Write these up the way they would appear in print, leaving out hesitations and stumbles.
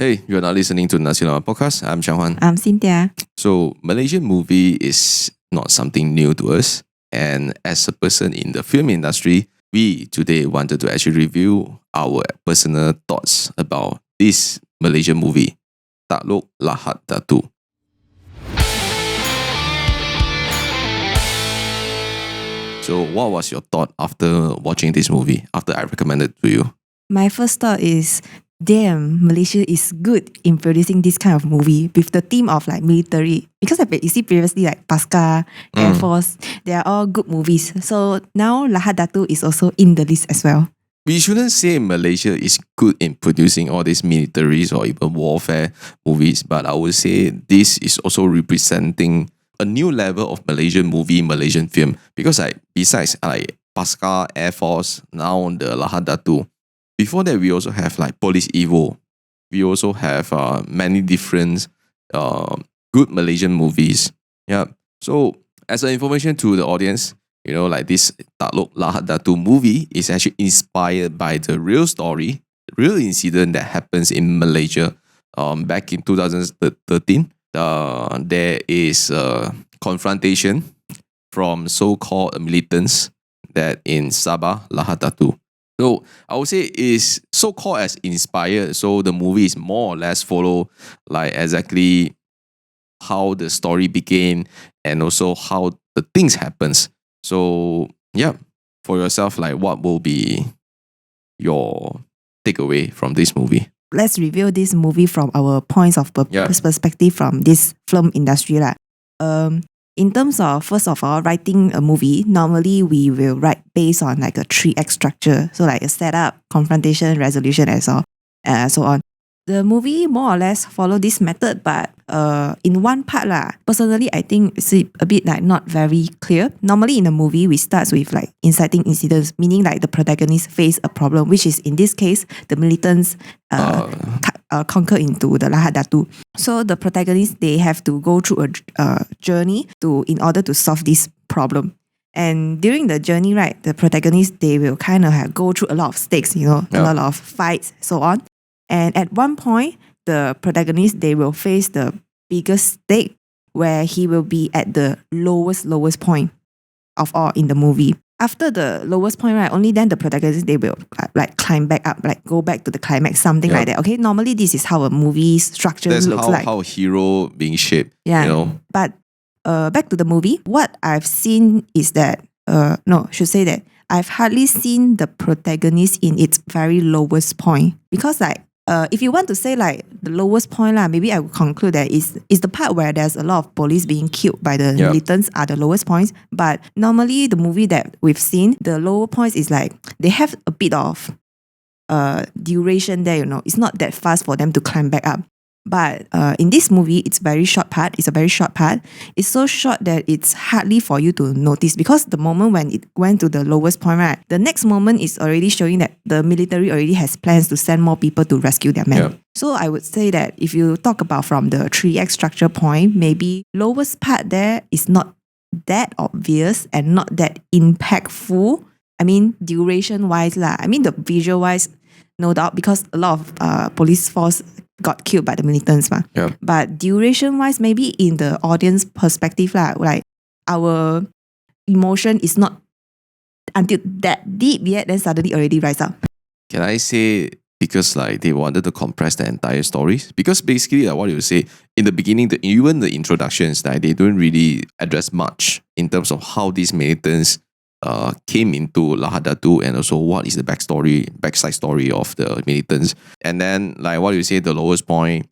Hey, you're not listening to Nasi Lemak Podcast. I'm Xiang. I'm Cynthia. So, Malaysian movie is not something new to us. And as a person in the film industry, we today wanted to actually review our personal thoughts about this Malaysian movie, Takluk Lahad Datu. So, what was your thought after watching this movie, after I recommended it to you? My first thought is, damn, Malaysia is good in producing this kind of movie with the theme of like military. Because you see previously like Pasca, Air Force, they are all good movies. So now Lahad Datu is also in the list as well. We shouldn't say Malaysia is good in producing all these militaries or even warfare movies, but I would say this is also representing a new level of Malaysian movie, Malaysian film. Because besides Pasca, Air Force, now the Lahad Datu, before that we also have like Police Evo. We also have many different good Malaysian movies. Yeah. So as an information to the audience, like this Takluk Lahad Datu movie is actually inspired by the real story, real incident that happens in Malaysia back in 2013. There is a confrontation from so-called militants that in Sabah, Lahad Datu. So I would say is so-called as inspired. So the movie is more or less follow like exactly how the story began and also how the things happens. So yeah, for yourself, like what will be your takeaway from this movie? Let's review this movie from our points of perspective from this film industry. In terms of, first of all, writing a movie, normally we will write based on like a 3-act structure. So like a setup, confrontation, resolution, and so on. The movie more or less follow this method, but in one part personally I think it's a bit like not very clear. Normally in a movie we start with like inciting incidents, meaning like the protagonist face a problem, which is in this case the militants conquer into the Lahad Datu. So the protagonists, they have to go through a journey in order to solve this problem. And during the journey, right, the protagonists, they will kind of go through a lot of stakes, a lot of fights, so on. And at one point, the protagonist, they will face the biggest stake where he will be at the lowest point of all in the movie. After the lowest point, right, only then the protagonists, they will like climb back up, like go back to the climax, something like that. Okay, normally this is how a movie structure looks like. That's how hero being shaped. Yeah. But back to the movie, what I've seen is that, I've hardly seen the protagonist in its very lowest point. Because like, if you want to say like the lowest point, maybe I would conclude that is the part where there's a lot of police being killed by the militants are the lowest points. But normally the movie that we've seen, the lower points is like they have a bit of duration there, It's not that fast for them to climb back up. But in this movie, it's a very short part. It's so short that it's hardly for you to notice, because the moment when it went to the lowest point, right, the next moment is already showing that the military already has plans to send more people to rescue their men. Yeah. So I would say that if you talk about from the 3-act structure point, maybe lowest part there is not that obvious and not that impactful. I mean, duration-wise the visual-wise, no doubt, because a lot of police force got killed by the militants. Yeah. But duration-wise, maybe in the audience perspective, like our emotion is not until that deep yet, then suddenly already rise up. Can I say because like they wanted to compress the entire stories? Because basically like what you say, in the beginning, even the introductions, like, they don't really address much in terms of how these militants came into Lahad Datu and also what is the backside story of the militants. And then like what you say, the lowest point,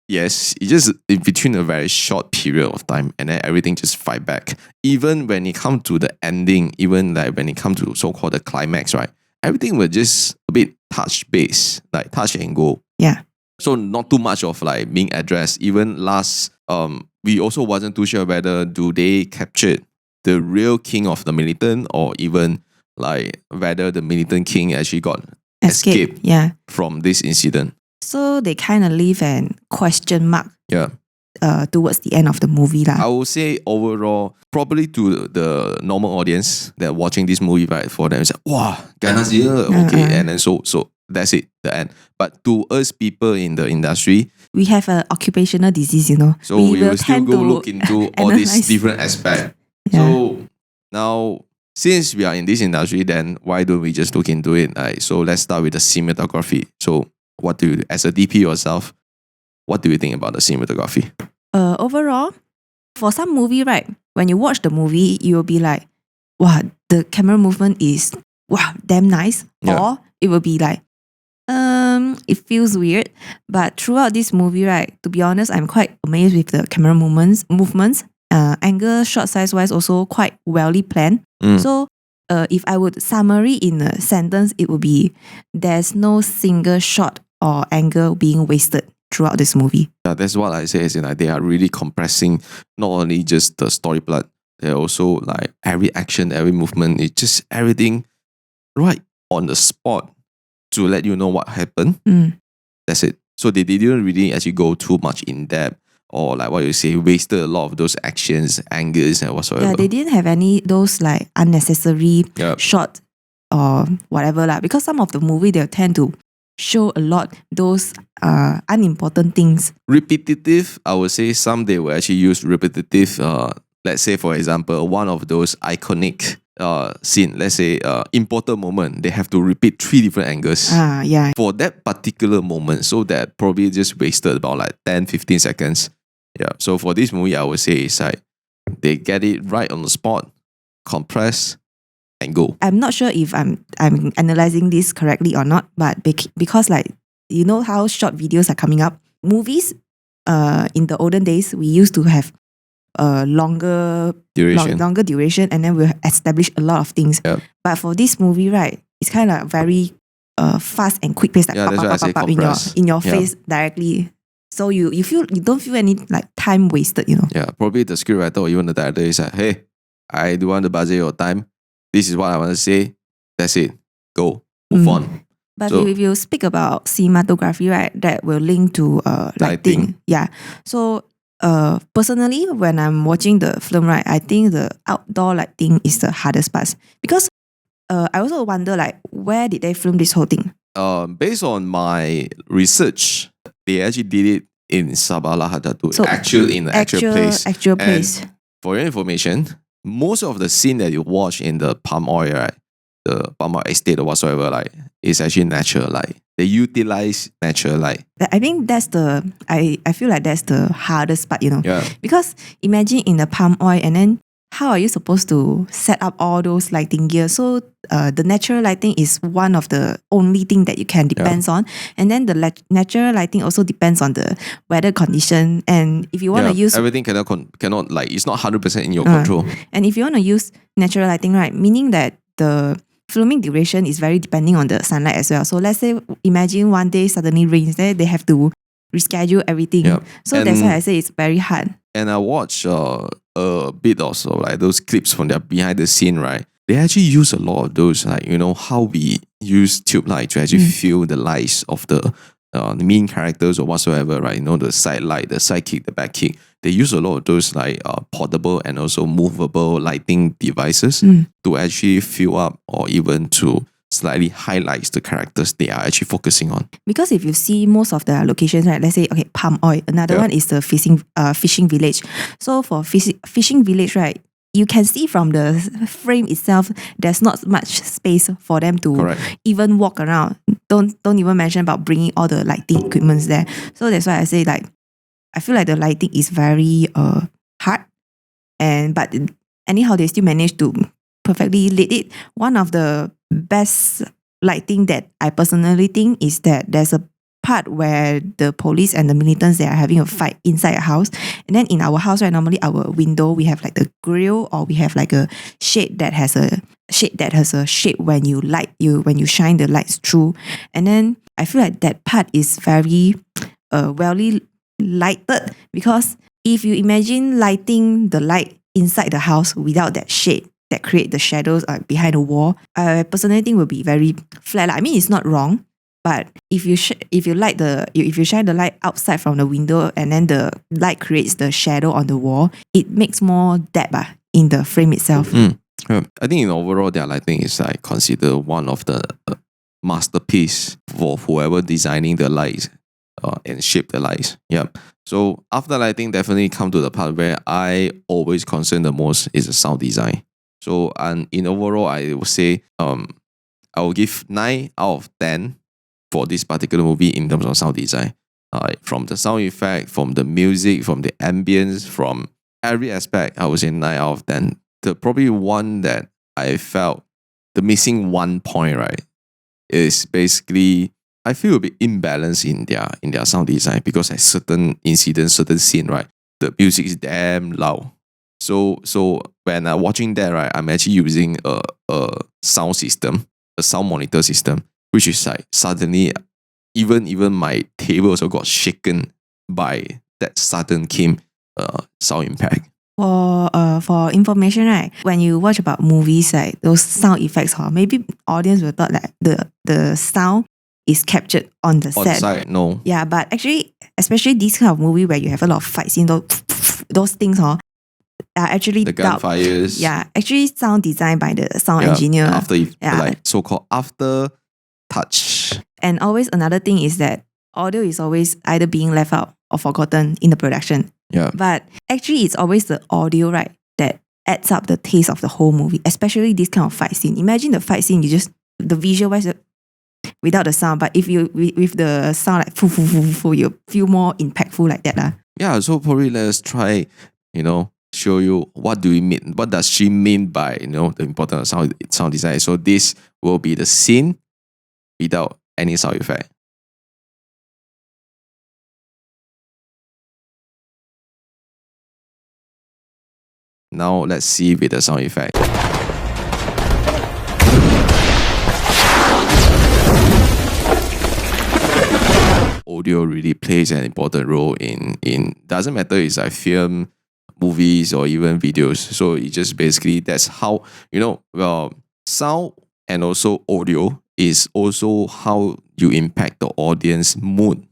yes, it's just in between a very short period of time and then everything just fight back. Even when it comes to the ending, even like when it comes to so-called the climax, right, everything was just a bit touch base, like touch and go. Yeah. So not too much of like being addressed. Even last, we also wasn't too sure whether do they capture the real king of the militant, or even like whether the militant king actually got escaped from this incident. So they kind of leave an question mark towards the end of the movie. I would say overall, probably to the normal audience that watching this movie, right, for them, it's like, wow, Ghana's here, okay. And then so that's it, the end. But to us people in the industry, we have an occupational disease, so we will still tend go to look into all these analyze. different aspects. Yeah. So now, since we are in this industry, then why don't we just look into it? So let's start with the cinematography. So what do you, as a DP yourself, what do you think about the cinematography? Overall, for some movie, right, when you watch the movie, you will be like, wow, the camera movement is wow, damn nice. Yeah. Or it will be like, it feels weird. But throughout this movie, right, to be honest, I'm quite amazed with the camera movements. Angle, shot size wise, also quite wellly planned. So if I would summary in a sentence, it would be there's no single shot or angle being wasted throughout this movie. Yeah, that's what I say. Is like they are really compressing not only just the story plot, they're also like every action, every movement. It's just everything right on the spot to let you know what happened. That's it. So they didn't really actually go too much in depth or like what you say, wasted a lot of those actions, angles and whatsoever. Yeah, they didn't have any those like unnecessary shot or whatever lah. Because some of the movie they'll tend to show a lot those unimportant things. Repetitive, I would say some they will actually use repetitive. Let's say for example, one of those iconic scene, let's say important moment, they have to repeat 3 different angles. Yeah. For that particular moment, so that probably just wasted about like 10-15 seconds. Yeah. So for this movie, I would say it's like they get it right on the spot, compress, and go. I'm not sure if I'm analyzing this correctly or not, but because like you know how short videos are coming up, movies in the olden days we used to have longer duration, and then we'll establish a lot of things. Yep. But for this movie, right, it's kind of very fast and quick pace, like pop, in your face directly. So you don't feel any like time wasted, Yeah, probably the scriptwriter or even the director is like, hey, I do want to budget your time. This is what I want to say. That's it. Go. Move on. But if you speak about cinematography, right, that will link to lighting. Yeah. So personally, when I'm watching the film, right, I think the outdoor lighting is the hardest part. Because I also wonder, like, where did they film this whole thing? Based on my research, they actually did it in Takluk Lahad Datu. So actual place. Actual place. And for your information, most of the scene that you watch in the palm oil, right, the palm oil estate or whatsoever, like, is actually natural light. They utilize natural light. I think that's I feel like that's the hardest part, Yeah. Because imagine in the palm oil, and then how are you supposed to set up all those lighting gear? So the natural lighting is one of the only thing that you can depend on. And then the natural lighting also depends on the weather condition. And if you want to use... Everything cannot like, it's not 100% in your control. And if you want to use natural lighting, right, meaning that the filming duration is very depending on the sunlight as well. So let's say, imagine one day suddenly rains, then they have to reschedule everything. Yep. So that's why I say it's very hard. And I watch a bit also like those clips from their behind the scene, right? They actually use a lot of those, like, how we use tube light to actually feel the lights of the main characters or whatsoever, right? The side light, the side kick, the back kick. They use a lot of those like portable and also movable lighting devices to actually fill up or even to slightly highlights the characters they are actually focusing on. Because if you see most of the locations, right, let's say, okay, palm oil. Another one is the fishing village. So for fishing village, right, you can see from the frame itself, there's not much space for them to even walk around. Don't even mention about bringing all the lighting equipments there. So that's why I say, like, I feel like the lighting is very hard. But anyhow, they still manage to perfectly lit it. One of the best lighting that I personally think is that there's a part where the police and the militants, they are having a fight inside a house. And then in our house, right, normally our window, we have like the grill, or we have like a shade that has a shape when you shine the lights through. And then I feel like that part is very well lighted, because if you imagine lighting the light inside the house without that shade that create the shadows behind the wall, I personally think will be very flat. I mean, it's not wrong, but if you shine the light outside from the window and then the light creates the shadow on the wall, it makes more depth in the frame itself. I think in overall, their lighting is like considered one of the masterpiece for whoever designing the lights and shape the lights. Yeah. So after lighting, definitely come to the part where I always concern the most is the sound design. So and in overall, I would say I will give 9 out of 10 for this particular movie in terms of sound design. From the sound effect, from the music, from the ambience, from every aspect, I would say 9 out of 10. The probably one that I felt the missing one point, right, is basically I feel a bit imbalanced in their sound design because at certain incidents, certain scene, right, the music is damn loud. So when I'm watching that, right, I'm actually using a sound system, a sound monitor system, which is like suddenly even my table also got shaken by that sudden sound impact. For information, right, when you watch about movies, like those sound effects, maybe audience will thought that the sound is captured on the set. Site, no. Yeah, but actually, especially this kind of movie where you have a lot of fights in those things, are actually the gunfires. Yeah, actually sound designed by the sound engineer. Like so-called after touch. And always another thing is that audio is always either being left out or forgotten in the production. Yeah. But actually it's always the audio, right, that adds up the taste of the whole movie, especially this kind of fight scene. Imagine the fight scene, you just, the visual wise, without the sound, but if you, with the sound like, you feel more impactful like that. Yeah, so probably let's try, show you what do we mean, what does she mean by, the importance of sound design. So this will be the scene without any sound effect. Now let's see with the sound effect. Audio really plays an important role in doesn't matter it's like film, movies, or even videos. So it just basically that's how sound and also audio is also how you impact the audience mood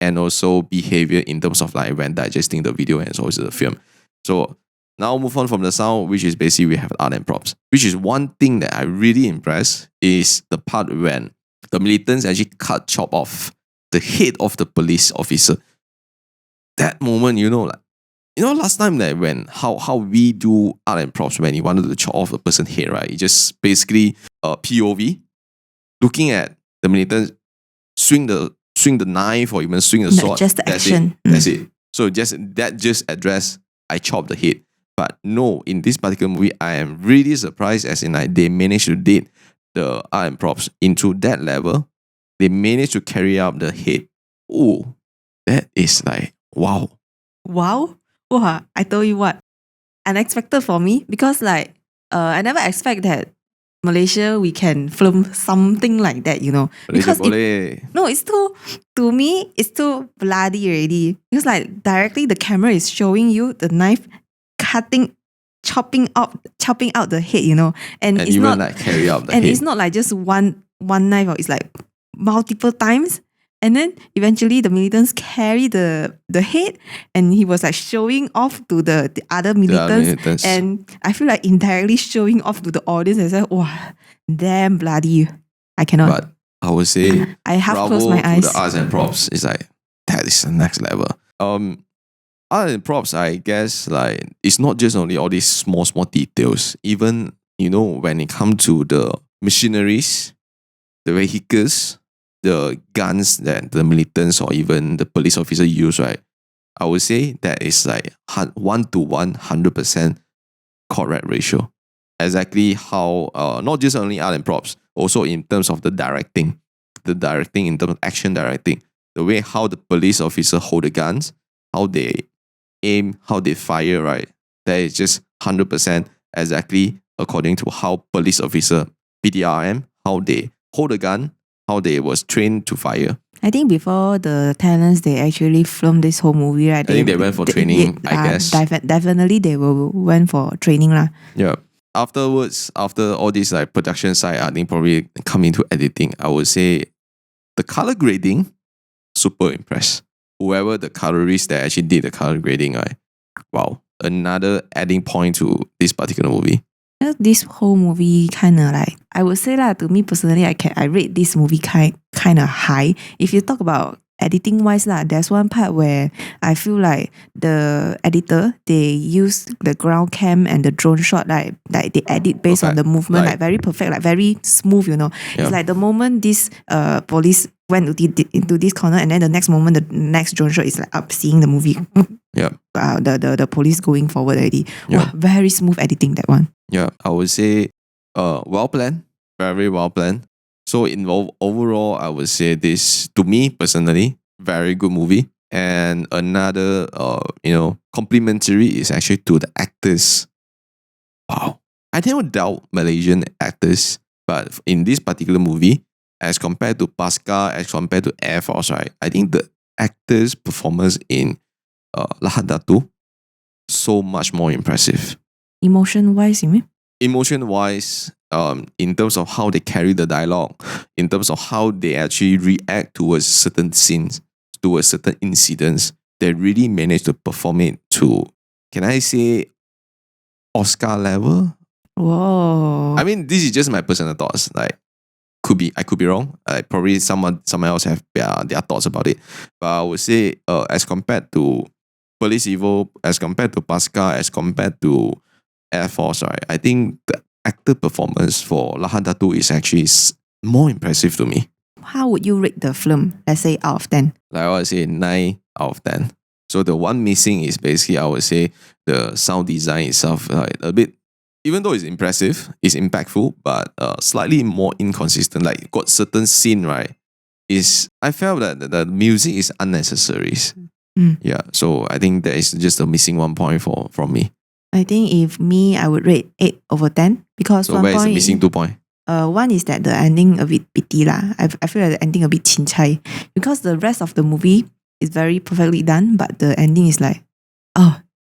and also behavior in terms of like when digesting the video and also the film. So now move on from the sound, which is basically we have art and props, which is one thing that I really impressed is the part when the militants actually chop off the head of the police officer. That moment, last time that when how we do art and props when you wanted to chop off a person's head, right? You just basically POV, looking at the militants swing the knife or even swing the sword. Just the action. That's it. So just address I chop the head. But no, in this particular movie, I am really surprised as in like they managed to did the art and props into that level. They managed to carry out the head. Oh, that is like wow. Wow. I told you what, unexpected for me because like I never expect that Malaysia we can film something like that, because it's too, to me it's too bloody already because like directly the camera is showing you the knife chopping out the head, and it's even not like carry out the and head. it's not like just one knife, or it's like multiple times. And then eventually the militants carry the head and he was like showing off to the other militants. And I feel like indirectly showing off to the audience and said, wow, damn bloody. I cannot. But I would say I have closed my eyes. The arts and props is like that is the next level. Art and props, I guess, like it's not just only all these small details. Even, when it comes to the machineries, the vehicles, the guns that the militants or even the police officer use, right? I would say that is like 1-to-1, 100% correct ratio. Exactly how, not just only art and props, also in terms of the directing in terms of action directing, the way how the police officer hold the guns, how they aim, how they fire, right? That is just 100% exactly according to how police officer, PDRM, how they hold the gun, how they was trained to fire. I think before the talents, they actually filmed this whole movie, right? I think they went for training, I guess. Definitely they went for training. Yeah. Afterwards, after all this like production side, I think probably come into editing, I would say the color grading, super impressed. Whoever the colorist that actually did the color grading, right? Wow. Another adding point to this particular movie. This whole movie kind of like, I would say lah, to me personally, I rate this movie kind of high. If you talk about editing wise lah, there's one part where I feel like the editor, they use the ground cam and the drone shot, like they edit based on the movement, like very perfect, like very smooth, you know. It's like the moment this police went into this corner, and then the next moment the next drone shot is like up seeing the movie. The police going forward already. Wow, very smooth editing, that one. Yeah, I would say well planned, very well planned. So overall, I would say this, to me personally, very good movie. And another, complimentary is actually to the actors. Wow. I don't doubt Malaysian actors, but in this particular movie, as compared to Pasca, as compared to Air Force, right, I think the actors' performance in Lahad Datu, so much more impressive. Emotion-wise, you mean? Emotion-wise, in terms of how they carry the dialogue, in terms of how they actually react towards certain scenes, towards certain incidents, they really managed to perform it to, can I say, Oscar level? Whoa. I mean, this is just my personal thoughts. Like, I could be wrong. Probably someone else have their thoughts about it. But I would say, as compared to Police Evo, as compared to Pasca, as compared to Air Force, right, I think the actor performance for Lahad Datu is actually more impressive to me. How would you rate the film? Let's say out of 10. Like I would say 9 out of 10. So the one missing is basically, I would say, the sound design itself, like a bit, even though it's impressive, it's impactful, but slightly more inconsistent. Like got certain scene, right? I felt that the music is unnecessary. Yeah, so I think that is just a missing 1 point from me. I think if me, I would rate 8 over 10 because so 1 where point. Is the missing 2 point? One is that the ending a bit pity lah. I feel like the ending a bit chincai because the rest of the movie is very perfectly done, but the ending is like,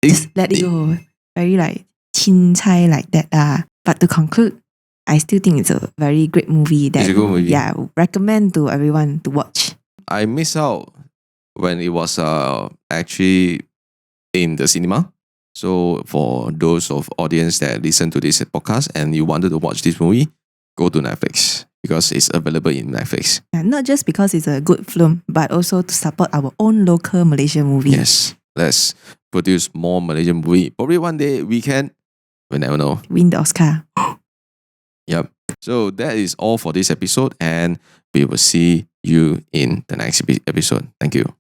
just let it go. Very like chincai like that lah. But to conclude, I still think it's a very great movie that, it's a good movie. Yeah, recommend to everyone to watch. I miss out when it was actually in the cinema. So for those of audience that listen to this podcast and you wanted to watch this movie, go to Netflix because it's available in Netflix. Yeah, not just because it's a good film, but also to support our own local Malaysian movie. Yes, let's produce more Malaysian movie. Probably one day we can, we never know, win the Oscar. Yep. So that is all for this episode, and we will see you in the next episode. Thank you.